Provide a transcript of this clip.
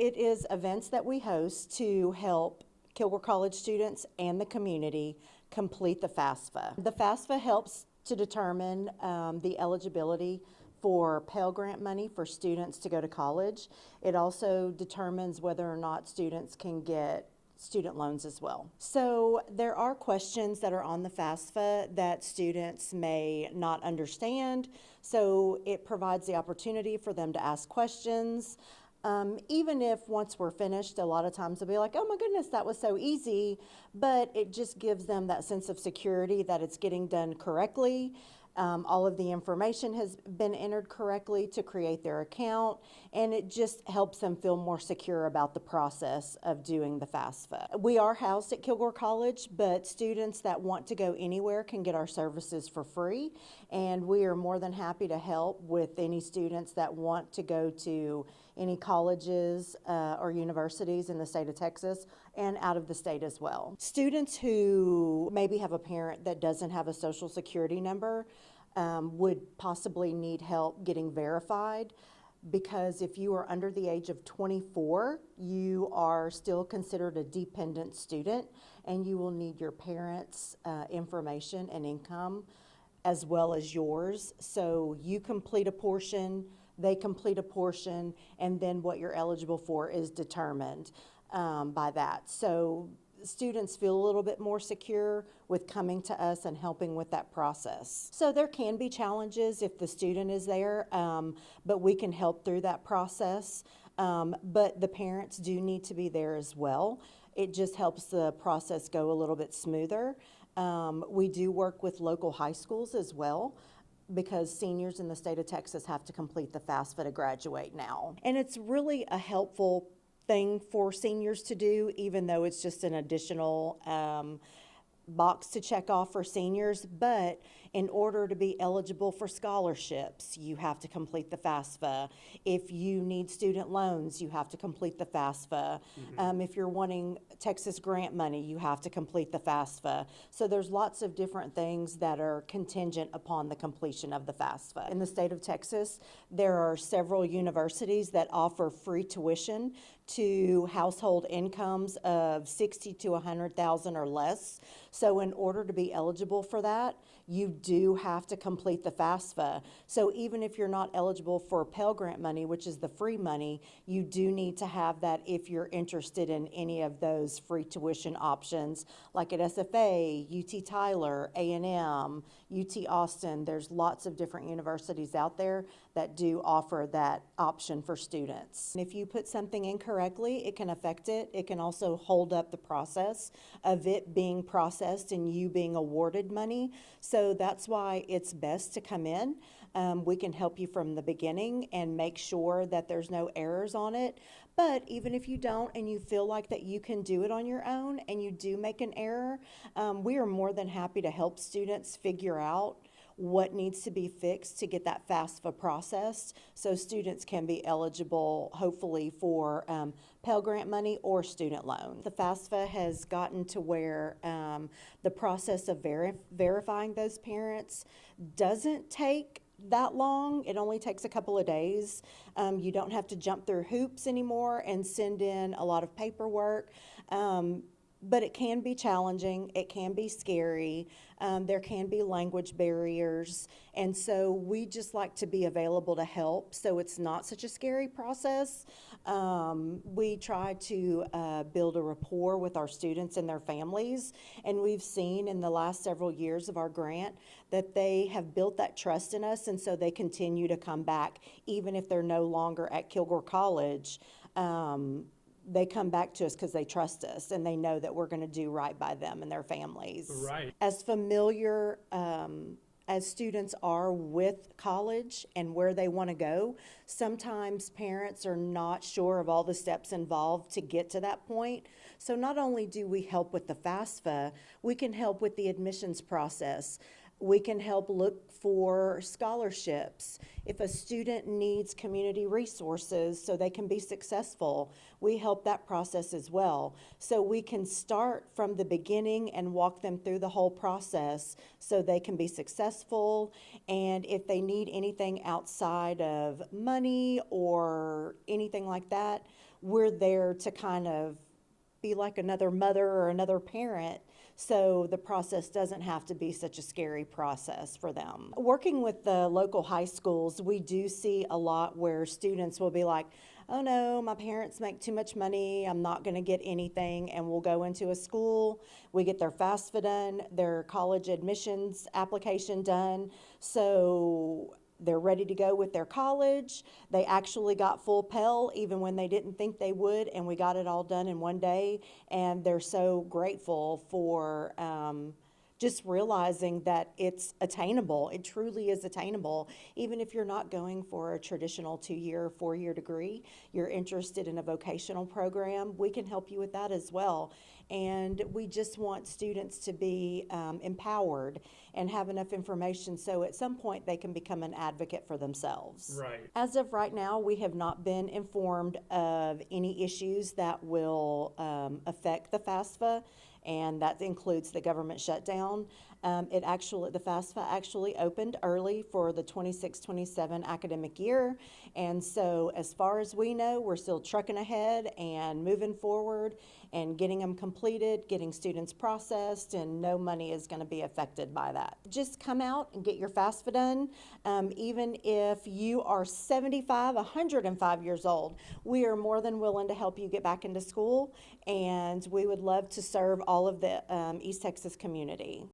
It is events that we host to help Kilgore College students and the community complete the FAFSA. The FAFSA helps to determine the eligibility for Pell Grant money for students to go to college. It also determines whether or not students can get student loans as well. So there are questions that are on the FAFSA that students may not understand, so it provides the opportunity for them to ask questions. Even if once we're finished, a lot of times they'll be like, oh my goodness, that was so easy, but it just gives them that sense of security that it's getting done correctly. All of the information has been entered correctly to create their account, and it just helps them feel more secure about the process of doing the FAFSA. We are housed at Kilgore College, but students that want to go anywhere can get our services for free, and we are more than happy to help with any students that want to go to any colleges or universities in the state of Texas and out of the state as well. Students who maybe have a parent that doesn't have a social security number would possibly need help getting verified, because if you are under the age of 24, you are still considered a dependent student, and you will need your parents' information and income as well as yours. So you complete a portion, they complete a portion, and then what you're eligible for is determined by that. So students feel a little bit more secure with coming to us and helping with that process. So there can be challenges if the student is there, but we can help through that process. But the parents do need to be there as well. It just helps the process go a little bit smoother. We do work with local high schools as well, because seniors in the state of Texas have to complete the FAFSA to graduate now. And it's really a helpful thing for seniors to do, even though it's just an additional box to check off for seniors. But in order to be eligible for scholarships, you have to complete the FAFSA. If you need student loans, you have to complete the FAFSA. If you're wanting Texas grant money, you have to complete the FAFSA. So there's lots of different things that are contingent upon the completion of the FAFSA. In the state of Texas, there are several universities that offer free tuition to household incomes of 60 to 100,000 or less. So in order to be eligible for that, you do have to complete the FAFSA. So even if you're not eligible for Pell Grant money, which is the free money, you do need to have that if you're interested in any of those free tuition options, like at SFA, UT Tyler, A&M, UT Austin. There's lots of different universities out there that do offer that option for students. And if you put something incorrectly, it can affect it. It can also hold up the process of it being processed and you being awarded money. So that's why it's best to come in. We can help you from the beginning and make sure that there's no errors on it. But even if you don't and you feel like that you can do it on your own and you do make an error, we are more than happy to help students figure out what needs to be fixed to get that FAFSA processed so students can be eligible, hopefully, for Pell Grant money or student loan. The FAFSA has gotten to where the process of verifying those parents doesn't take that long. It only takes a couple of days. You don't have to jump through hoops anymore and send in a lot of paperwork. But it can be challenging, it can be scary, there can be language barriers, and so we just like to be available to help so it's not such a scary process. We try to build a rapport with our students and their families, and we've seen in the last several years of our grant that they have built that trust in us, and so they continue to come back even if they're no longer at Kilgore College. They come back to us because they trust us and they know that we're going to do right by them and their families. Right. As familiar as students are with college and where they want to go, sometimes parents are not sure of all the steps involved to get to that point. So not only do we help with the FAFSA, we can help with the admissions process. We can help look for scholarships. If a student needs community resources so they can be successful, we help that process as well. So we can start from the beginning and walk them through the whole process so they can be successful. And if they need anything outside of money or anything like that, we're there to kind of be like another mother or another parent, so the process doesn't have to be such a scary process for them. Working with the local high schools, we do see a lot where students will be like, oh no, my parents make too much money, I'm not gonna get anything, and we'll go into a school, we get their FAFSA done, their college admissions application done, so they're ready to go with their college. They actually got full Pell even when they didn't think they would, and we got it all done in one day, and they're so grateful for just realizing that it's attainable. It truly is attainable. Even if you're not going for a traditional 2-year, 4-year degree, you're interested in a vocational program, we can help you with that as well. And we just want students to be empowered and have enough information so at some point they can become an advocate for themselves. Right. As of right now, we have not been informed of any issues that will affect the FAFSA, and that includes the government shutdown. The FAFSA actually opened early for the 26-27 academic year, and so as far as we know, we're still trucking ahead and moving forward and getting them completed, getting students processed, and no money is going to be affected by that. Just come out and get your FAFSA done. Even if you are 75, 105 years old, we are more than willing to help you get back into school, and we would love to serve all of the East Texas community.